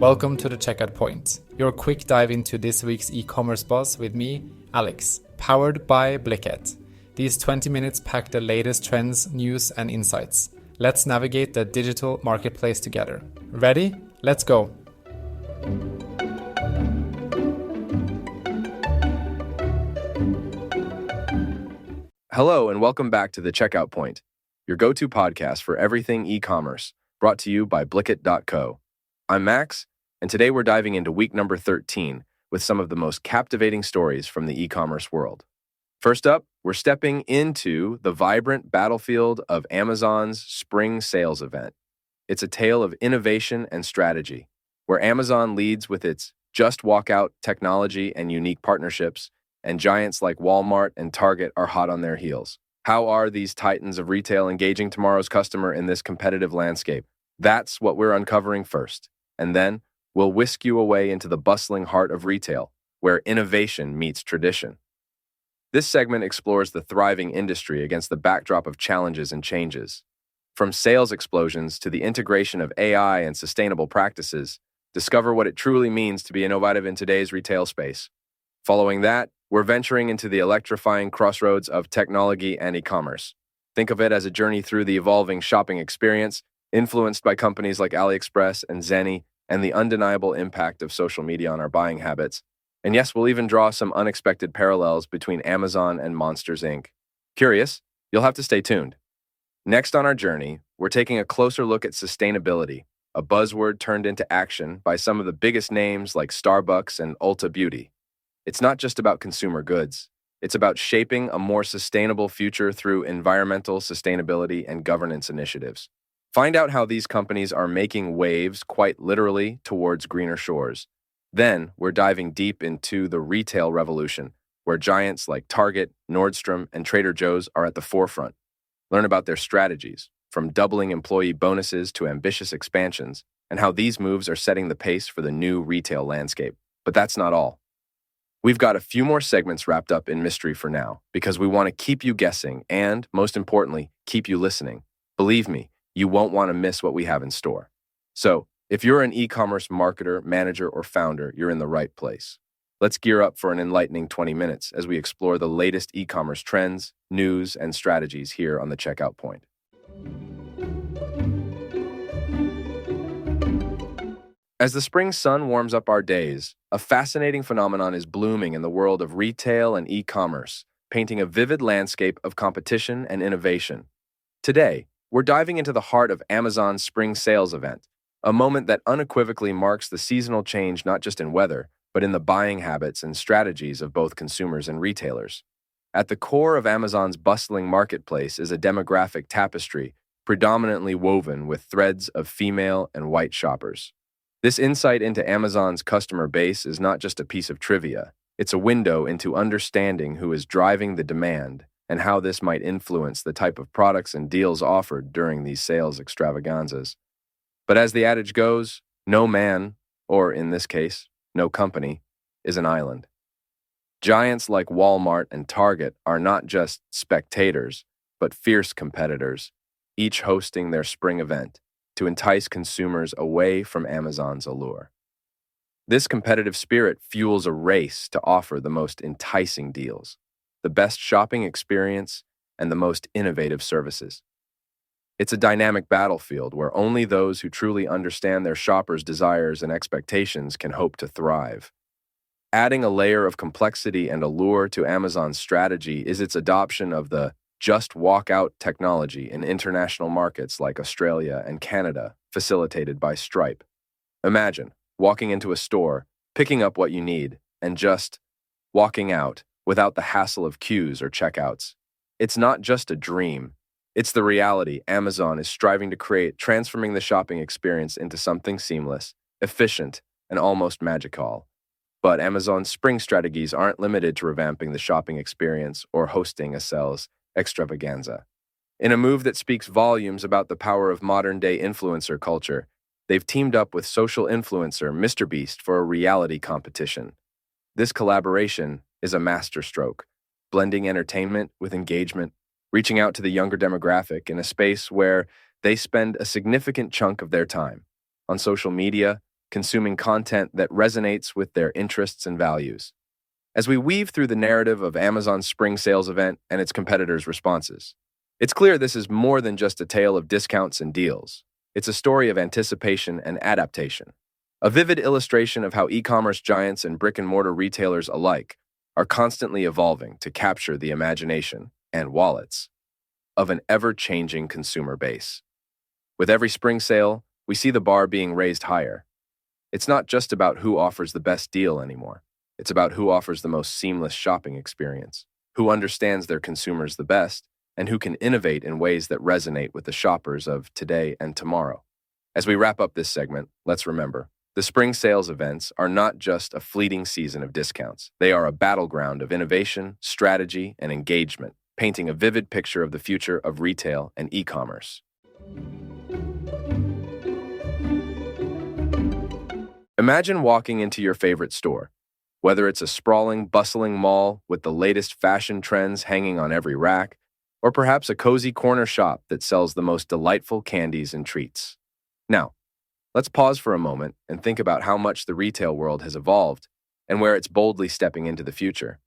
Welcome to the Checkout Point, your quick dive into this week's e-commerce buzz with me, Alex, powered by Blicket. These 20 minutes pack the latest trends, news, and insights. Let's navigate the digital marketplace together. Ready? Let's go! Hello and welcome back to the Checkout Point, your go-to podcast for everything e-commerce, brought to you by Blicket.co. I'm Max, and today we're diving into week number 13 with some of the most captivating stories from the e-commerce world. First up, we're stepping into the vibrant battlefield of Amazon's spring sales event. It's a tale of innovation and strategy, where Amazon leads with its just walk out technology and unique partnerships, and giants like Walmart and Target are hot on their heels. How are these titans of retail engaging tomorrow's customer in this competitive landscape? That's what we're uncovering first. And then we'll whisk you away into the bustling heart of retail, where innovation meets tradition. This segment explores the thriving industry against the backdrop of challenges and changes. From sales explosions to the integration of AI and sustainable practices, discover what it truly means to be innovative in today's retail space. Following that, we're venturing into the electrifying crossroads of technology and e-commerce. Think of it as a journey through the evolving shopping experience, influenced by companies like AliExpress and Zenny, and the undeniable impact of social media on our buying habits. And yes, we'll even draw some unexpected parallels between Amazon and Monsters, Inc. Curious? You'll have to stay tuned. Next on our journey, we're taking a closer look at sustainability, a buzzword turned into action by some of the biggest names like Starbucks and Ulta Beauty. It's not just about consumer goods. It's about shaping a more sustainable future through environmental sustainability and governance initiatives. Find out how these companies are making waves, quite literally, towards greener shores. Then, we're diving deep into the retail revolution, where giants like Target, Nordstrom, and Trader Joe's are at the forefront. Learn about their strategies, from doubling employee bonuses to ambitious expansions, and how these moves are setting the pace for the new retail landscape. But that's not all. We've got a few more segments wrapped up in mystery for now, because we want to keep you guessing and, most importantly, keep you listening. Believe me, you won't want to miss what we have in store. So, if you're an e-commerce marketer, manager, or founder, you're in the right place. Let's gear up for an enlightening 20 minutes as we explore the latest e-commerce trends, news, and strategies here on the Checkout Point. As the spring sun warms up our days, a fascinating phenomenon is blooming in the world of retail and e-commerce, painting a vivid landscape of competition and innovation. Today, we're diving into the heart of Amazon's spring sales event, a moment that unequivocally marks the seasonal change not just in weather, but in the buying habits and strategies of both consumers and retailers. At the core of Amazon's bustling marketplace is a demographic tapestry predominantly woven with threads of female and white shoppers. This insight into Amazon's customer base is not just a piece of trivia. It's a window into understanding who is driving the demand and how this might influence the type of products and deals offered during these sales extravaganzas. But as the adage goes, no man, or in this case, no company, is an island. Giants like Walmart and Target are not just spectators, but fierce competitors, each hosting their spring event to entice consumers away from Amazon's allure. This competitive spirit fuels a race to offer the most enticing deals, the best shopping experience, and the most innovative services. It's a dynamic battlefield where only those who truly understand their shoppers' desires and expectations can hope to thrive. Adding a layer of complexity and allure to Amazon's strategy is its adoption of the just walk out technology in international markets like Australia and Canada, facilitated by Stripe. Imagine walking into a store, picking up what you need, and just walking out without the hassle of queues or checkouts. It's not just a dream. It's the reality Amazon is striving to create, transforming the shopping experience into something seamless, efficient, and almost magical. But Amazon's spring strategies aren't limited to revamping the shopping experience or hosting a sales extravaganza. In a move that speaks volumes about the power of modern-day influencer culture, they've teamed up with social influencer MrBeast for a reality competition. This collaboration is a masterstroke, blending entertainment with engagement, reaching out to the younger demographic in a space where they spend a significant chunk of their time. On social media, consuming content that resonates with their interests and values. As we weave through the narrative of Amazon's spring sales event and its competitors' responses, it's clear this is more than just a tale of discounts and deals. It's a story of anticipation and adaptation, a vivid illustration of how e-commerce giants and brick-and-mortar retailers alike are constantly evolving to capture the imagination and wallets of an ever-changing consumer base. With every spring sale, we see the bar being raised higher. It's not just about who offers the best deal anymore. It's about who offers the most seamless shopping experience, who understands their consumers the best, and who can innovate in ways that resonate with the shoppers of today and tomorrow. As we wrap up this segment, let's remember, the spring sales events are not just a fleeting season of discounts. They are a battleground of innovation, strategy, and engagement, painting a vivid picture of the future of retail and e-commerce. Imagine walking into your favorite store. Whether it's a sprawling, bustling mall with the latest fashion trends hanging on every rack, or perhaps a cozy corner shop that sells the most delightful candies and treats. Now, let's pause for a moment and think about how much the retail world has evolved and where it's boldly stepping into the future.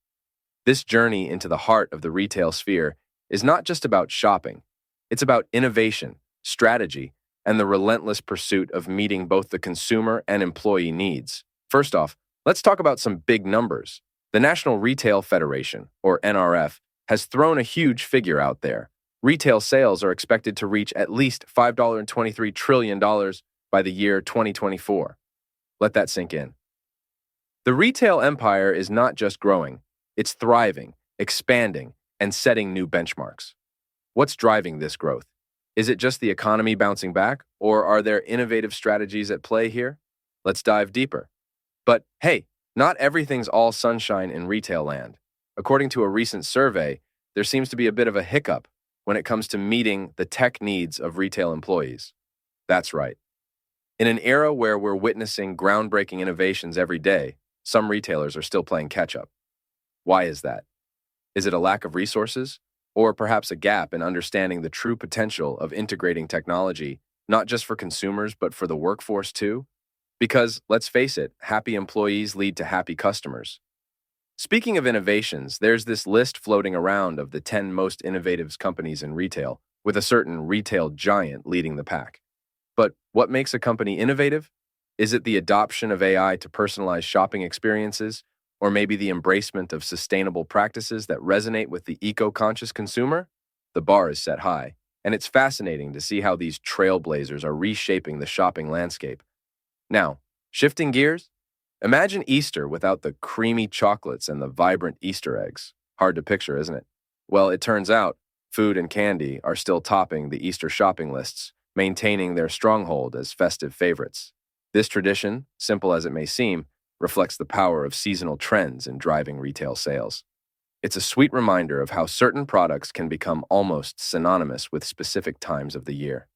This journey into the heart of the retail sphere is not just about shopping. It's about innovation, strategy, and the relentless pursuit of meeting both the consumer and employee needs. First off, let's talk about some big numbers. The National Retail Federation, or NRF, has thrown a huge figure out there. Retail sales are expected to reach at least $5.23 trillion by the year 2024. Let that sink in. The retail empire is not just growing, it's thriving, expanding, and setting new benchmarks. What's driving this growth? Is it just the economy bouncing back, or are there innovative strategies at play here? Let's dive deeper. But hey, not everything's all sunshine in retail land. According to a recent survey, there seems to be a bit of a hiccup when it comes to meeting the tech needs of retail employees. That's right. In an era where we're witnessing groundbreaking innovations every day, some retailers are still playing catch-up. Why is that? Is it a lack of resources? Or perhaps a gap in understanding the true potential of integrating technology, not just for consumers, but for the workforce too? Because, let's face it, happy employees lead to happy customers. Speaking of innovations, there's this list floating around of the 10 most innovative companies in retail, with a certain retail giant leading the pack. But what makes a company innovative? Is it the adoption of AI to personalize shopping experiences, or maybe the embracement of sustainable practices that resonate with the eco-conscious consumer? The bar is set high, and it's fascinating to see how these trailblazers are reshaping the shopping landscape. Now, shifting gears, imagine Easter without the creamy chocolates and the vibrant Easter eggs. Hard to picture, isn't it? Well, it turns out food and candy are still topping the Easter shopping lists, maintaining their stronghold as festive favorites. This tradition, simple as it may seem, reflects the power of seasonal trends in driving retail sales. It's a sweet reminder of how certain products can become almost synonymous with specific times of the year.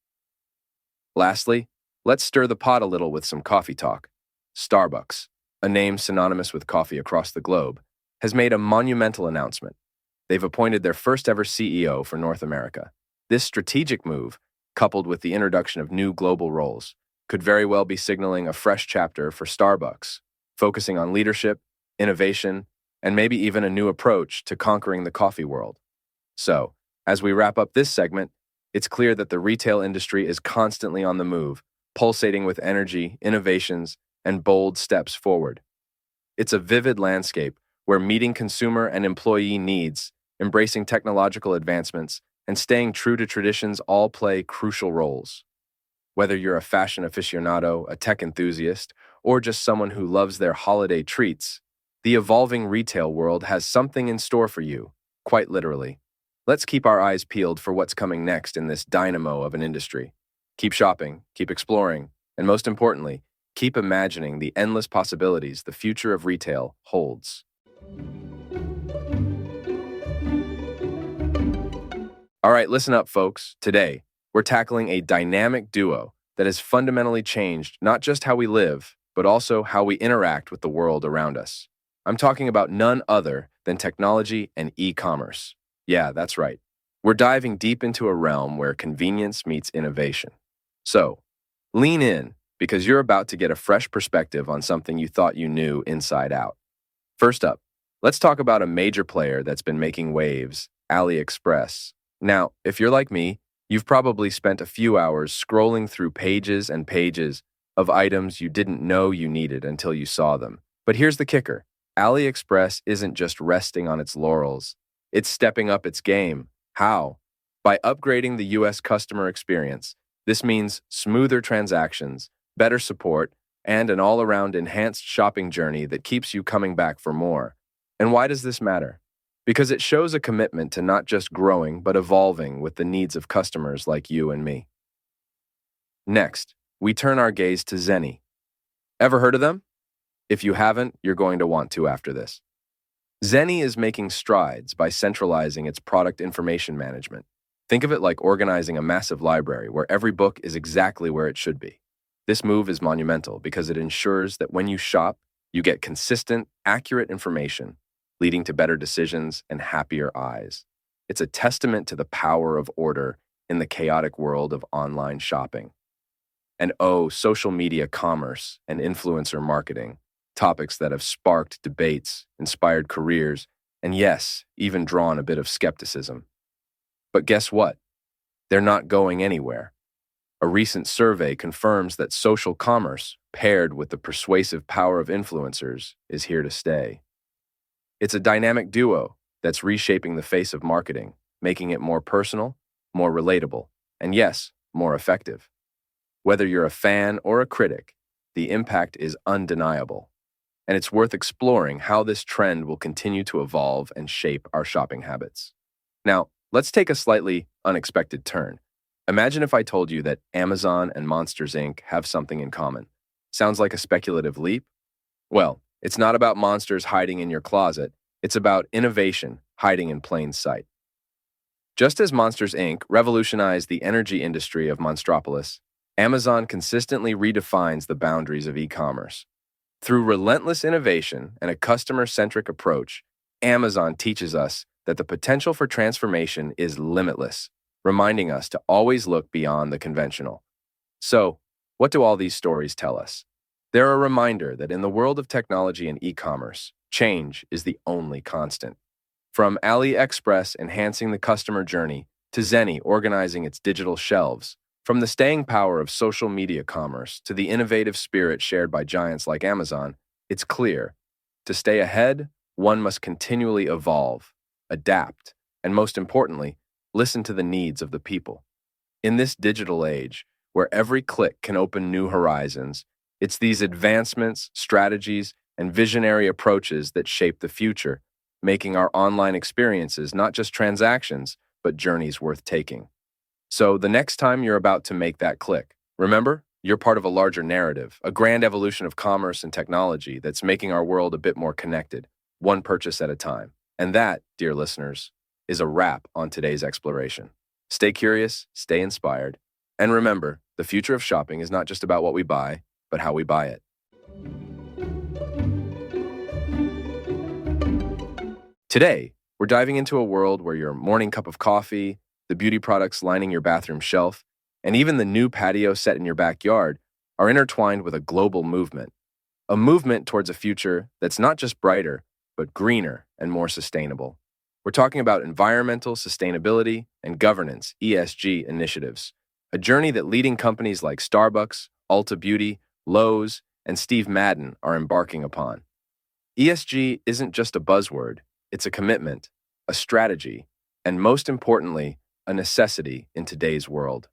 Lastly, let's stir the pot a little with some coffee talk. Starbucks, a name synonymous with coffee across the globe, has made a monumental announcement. They've appointed their first-ever CEO for North America. This strategic move, coupled with the introduction of new global roles, could very well be signaling a fresh chapter for Starbucks, focusing on leadership, innovation, and maybe even a new approach to conquering the coffee world. So, as we wrap up this segment, it's clear that the retail industry is constantly on the move, pulsating with energy, innovations, and bold steps forward. It's a vivid landscape where meeting consumer and employee needs, embracing technological advancements, and staying true to traditions all play crucial roles. Whether you're a fashion aficionado, a tech enthusiast, or just someone who loves their holiday treats, the evolving retail world has something in store for you, quite literally. Let's keep our eyes peeled for what's coming next in this dynamo of an industry. Keep shopping, keep exploring, and most importantly, keep imagining the endless possibilities the future of retail holds. All right, listen up, folks. Today, we're tackling a dynamic duo that has fundamentally changed not just how we live, but also how we interact with the world around us. I'm talking about none other than technology and e-commerce. Yeah, that's right. We're diving deep into a realm where convenience meets innovation. So, lean in, because you're about to get a fresh perspective on something you thought you knew inside out. First up, let's talk about a major player that's been making waves, AliExpress. Now, if you're like me, you've probably spent a few hours scrolling through pages and pages of items you didn't know you needed until you saw them. But here's the kicker. AliExpress isn't just resting on its laurels. It's stepping up its game. How? By upgrading the US customer experience. This means smoother transactions, better support, and an all-around enhanced shopping journey that keeps you coming back for more. And why does this matter? Because it shows a commitment to not just growing, but evolving with the needs of customers like you and me. Next, we turn our gaze to Zenni. Ever heard of them? If you haven't, you're going to want to after this. Zenni is making strides by centralizing its product information management. Think of it like organizing a massive library where every book is exactly where it should be. This move is monumental because it ensures that when you shop, you get consistent, accurate information, leading to better decisions and happier eyes. It's a testament to the power of order in the chaotic world of online shopping. And social media commerce and influencer marketing, topics that have sparked debates, inspired careers, and yes, even drawn a bit of skepticism. But guess what? They're not going anywhere. A recent survey confirms that social commerce, paired with the persuasive power of influencers, is here to stay. It's a dynamic duo that's reshaping the face of marketing, making it more personal, more relatable, and yes, more effective. Whether you're a fan or a critic, the impact is undeniable. And it's worth exploring how this trend will continue to evolve and shape our shopping habits. Now, let's take a slightly unexpected turn. Imagine if I told you that Amazon and Monsters, Inc. have something in common. Sounds like a speculative leap? Well, it's not about monsters hiding in your closet. It's about innovation hiding in plain sight. Just as Monsters, Inc. revolutionized the energy industry of Monstropolis, Amazon consistently redefines the boundaries of e-commerce. Through relentless innovation and a customer-centric approach, Amazon teaches us that the potential for transformation is limitless, reminding us to always look beyond the conventional. So, what do all these stories tell us? They're a reminder that in the world of technology and e-commerce, change is the only constant. From AliExpress enhancing the customer journey to Zenni organizing its digital shelves, from the staying power of social media commerce to the innovative spirit shared by giants like Amazon, it's clear. To stay ahead, one must continually evolve, adapt, and most importantly, listen to the needs of the people. In this digital age, where every click can open new horizons, it's these advancements, strategies, and visionary approaches that shape the future, making our online experiences not just transactions, but journeys worth taking. So the next time you're about to make that click, remember, you're part of a larger narrative, a grand evolution of commerce and technology that's making our world a bit more connected, one purchase at a time. And that, dear listeners, is a wrap on today's exploration. Stay curious, stay inspired, and remember, the future of shopping is not just about what we buy, but how we buy it. Today, we're diving into a world where your morning cup of coffee, the beauty products lining your bathroom shelf, and even the new patio set in your backyard are intertwined with a global movement. A movement towards a future that's not just brighter, but greener and more sustainable. We're talking about environmental sustainability and governance, ESG initiatives, a journey that leading companies like Starbucks, Ulta Beauty, Lowe's, and Steve Madden are embarking upon. ESG isn't just a buzzword, it's a commitment, a strategy, and most importantly, a necessity in today's world.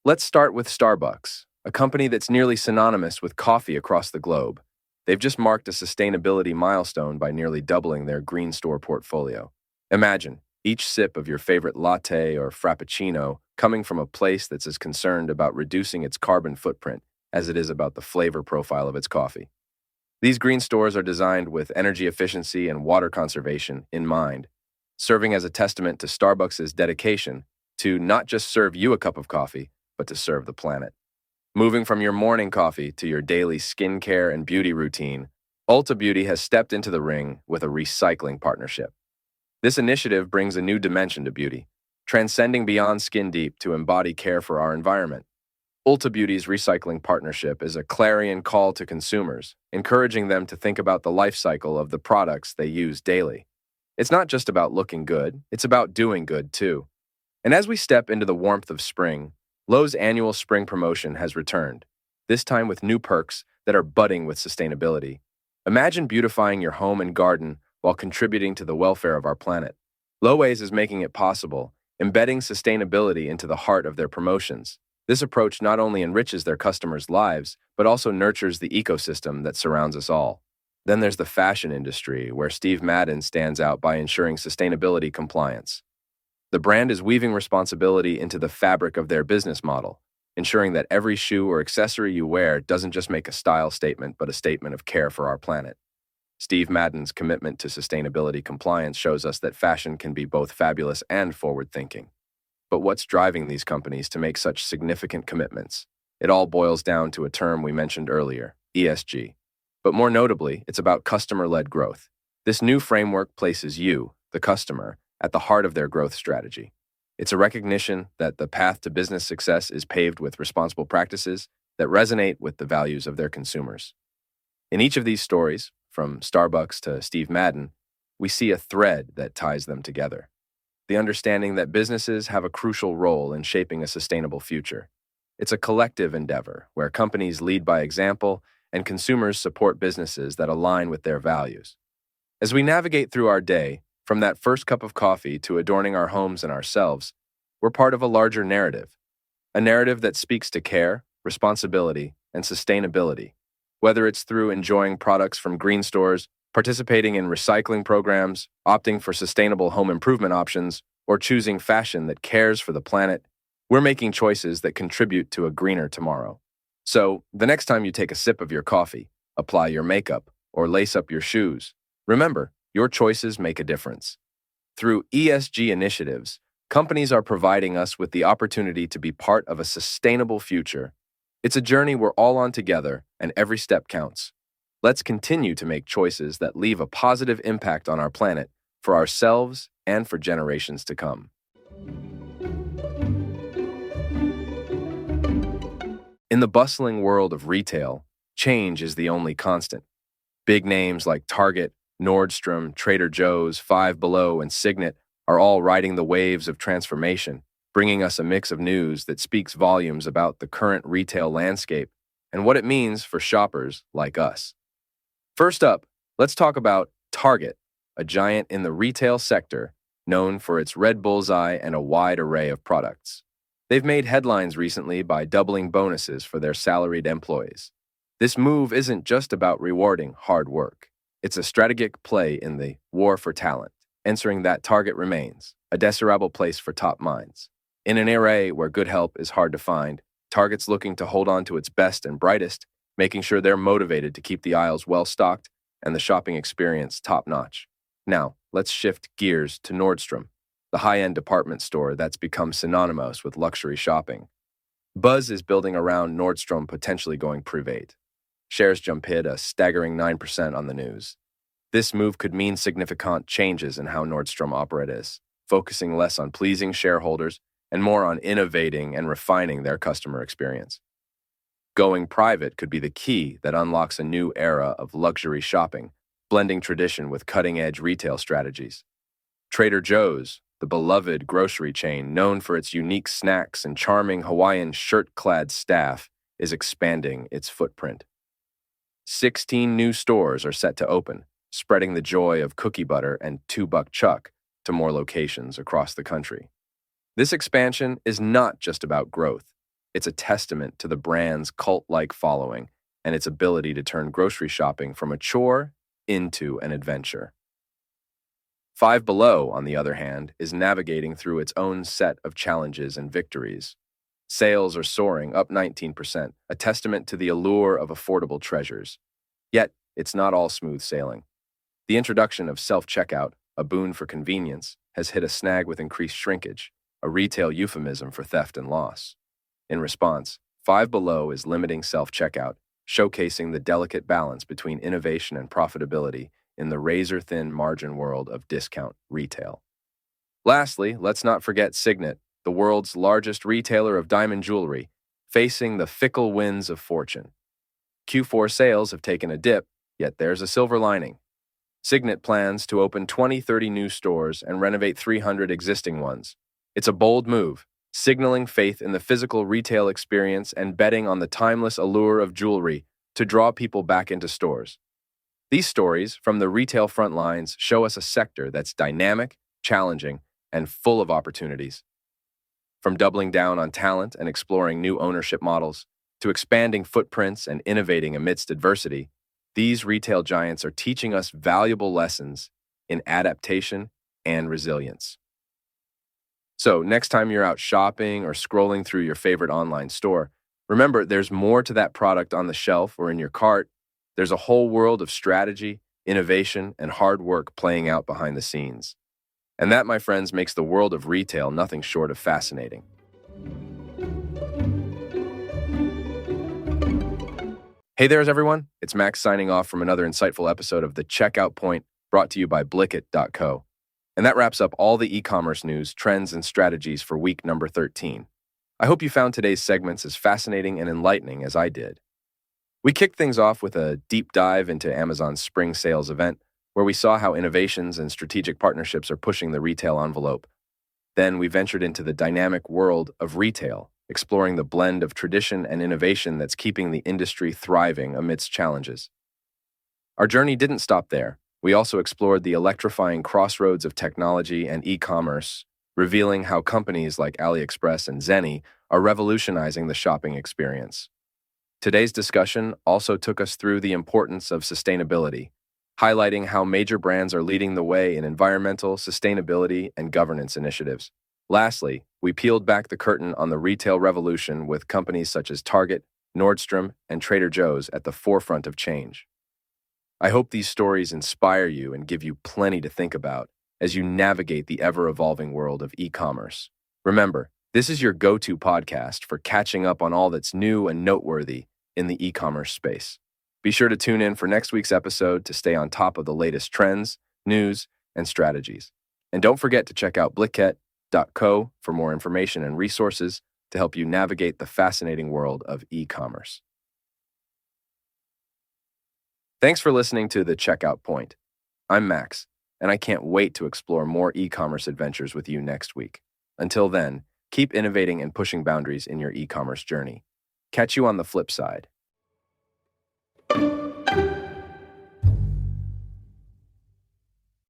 Let's start with Starbucks, a company that's nearly synonymous with coffee across the globe. They've just marked a sustainability milestone by nearly doubling their green store portfolio. Imagine each sip of your favorite latte or frappuccino coming from a place that's as concerned about reducing its carbon footprint as it is about the flavor profile of its coffee. These green stores are designed with energy efficiency and water conservation in mind, serving as a testament to Starbucks' dedication to not just serve you a cup of coffee, but to serve the planet. Moving from your morning coffee to your daily skincare and beauty routine, Ulta Beauty has stepped into the ring with a recycling partnership. This initiative brings a new dimension to beauty, transcending beyond skin deep to embody care for our environment. Ulta Beauty's recycling partnership is a clarion call to consumers, encouraging them to think about the life cycle of the products they use daily. It's not just about looking good, it's about doing good too. And as we step into the warmth of spring, Lowe's annual spring promotion has returned, this time with new perks that are budding with sustainability. Imagine beautifying your home and garden while contributing to the welfare of our planet. Lowe's is making it possible, embedding sustainability into the heart of their promotions. This approach not only enriches their customers' lives, but also nurtures the ecosystem that surrounds us all. Then there's the fashion industry, where Steve Madden stands out by ensuring sustainability compliance. The brand is weaving responsibility into the fabric of their business model, ensuring that every shoe or accessory you wear doesn't just make a style statement, but a statement of care for our planet. Steve Madden's commitment to sustainability compliance shows us that fashion can be both fabulous and forward-thinking. But what's driving these companies to make such significant commitments? It all boils down to a term we mentioned earlier, ESG. But more notably, it's about customer-led growth. This new framework places you, the customer, at the heart of their growth strategy. It's a recognition that the path to business success is paved with responsible practices that resonate with the values of their consumers. In each of these stories, from Starbucks to Steve Madden, we see a thread that ties them together. The understanding that businesses have a crucial role in shaping a sustainable future. It's a collective endeavor where companies lead by example and consumers support businesses that align with their values. As we navigate through our day, from that first cup of coffee to adorning our homes and ourselves, we're part of a larger narrative, a narrative that speaks to care, responsibility, and sustainability. Whether it's through enjoying products from green stores, participating in recycling programs, opting for sustainable home improvement options, or choosing fashion that cares for the planet, we're making choices that contribute to a greener tomorrow. So, the next time you take a sip of your coffee, apply your makeup, or lace up your shoes, remember, your choices make a difference. Through ESG initiatives, companies are providing us with the opportunity to be part of a sustainable future. It's a journey we're all on together, and every step counts. Let's continue to make choices that leave a positive impact on our planet, for ourselves and for generations to come. In the bustling world of retail, change is the only constant. Big names like Target, Nordstrom, Trader Joe's, Five Below, and Signet are all riding the waves of transformation, bringing us a mix of news that speaks volumes about the current retail landscape and what it means for shoppers like us. First up, let's talk about Target, a giant in the retail sector known for its red bullseye and a wide array of products. They've made headlines recently by doubling bonuses for their salaried employees. This move isn't just about rewarding hard work. It's a strategic play in the war for talent, ensuring that Target remains a desirable place for top minds. In an era where good help is hard to find, Target's looking to hold on to its best and brightest, making sure they're motivated to keep the aisles well-stocked and the shopping experience top-notch. Now, let's shift gears to Nordstrom, the high-end department store that's become synonymous with luxury shopping. Buzz is building around Nordstrom potentially going private. Shares jump hit a staggering 9% on the news. This move could mean significant changes in how Nordstrom operates, focusing less on pleasing shareholders and more on innovating and refining their customer experience. Going private could be the key that unlocks a new era of luxury shopping, blending tradition with cutting-edge retail strategies. Trader Joe's, the beloved grocery chain known for its unique snacks and charming Hawaiian shirt-clad staff, is expanding its footprint. 16 new stores are set to open, spreading the joy of cookie butter and two-buck chuck to more locations across the country. This expansion is not just about growth. It's a testament to the brand's cult-like following and its ability to turn grocery shopping from a chore into an adventure. Five Below, on the other hand, is navigating through its own set of challenges and victories. Sales are soaring, up 19%, a testament to the allure of affordable treasures. Yet, it's not all smooth sailing. The introduction of self-checkout, a boon for convenience, has hit a snag with increased shrinkage, a retail euphemism for theft and loss. In response, Five Below is limiting self-checkout, showcasing the delicate balance between innovation and profitability in the razor-thin margin world of discount retail. Lastly, let's not forget Signet, the world's largest retailer of diamond jewelry, facing the fickle winds of fortune. Q4 sales have taken a dip, yet there's a silver lining. Signet plans to open 20-30 new stores and renovate 300 existing ones. It's a bold move, signaling faith in the physical retail experience and betting on the timeless allure of jewelry to draw people back into stores. These stories from the retail front lines show us a sector that's dynamic, challenging, and full of opportunities. From doubling down on talent and exploring new ownership models, to expanding footprints and innovating amidst adversity, these retail giants are teaching us valuable lessons in adaptation and resilience. So, next time you're out shopping or scrolling through your favorite online store, remember there's more to that product on the shelf or in your cart. There's a whole world of strategy, innovation, and hard work playing out behind the scenes. And that, my friends, makes the world of retail nothing short of fascinating. Hey there's everyone, it's Max signing off from another insightful episode of The Checkout Point, brought to you by Blicket.co. And that wraps up all the e-commerce news, trends, and strategies for week number 13. I hope you found today's segments as fascinating and enlightening as I did. We kicked things off with a deep dive into Amazon's spring sales event, where we saw how innovations and strategic partnerships are pushing the retail envelope. Then we ventured into the dynamic world of retail, exploring the blend of tradition and innovation that's keeping the industry thriving amidst challenges. Our journey didn't stop there. We also explored the electrifying crossroads of technology and e-commerce, revealing how companies like AliExpress and Zenny are revolutionizing the shopping experience. Today's discussion also took us through the importance of sustainability, highlighting how major brands are leading the way in environmental, sustainability, and governance initiatives. Lastly, we peeled back the curtain on the retail revolution with companies such as Target, Nordstrom, and Trader Joe's at the forefront of change. I hope these stories inspire you and give you plenty to think about as you navigate the ever-evolving world of e-commerce. Remember, this is your go-to podcast for catching up on all that's new and noteworthy in the e-commerce space. Be sure to tune in for next week's episode to stay on top of the latest trends, news, and strategies. And don't forget to check out Blicket.co for more information and resources to help you navigate the fascinating world of e-commerce. Thanks for listening to The Checkout Point. I'm Max, and I can't wait to explore more e-commerce adventures with you next week. Until then, keep innovating and pushing boundaries in your e-commerce journey. Catch you on the flip side.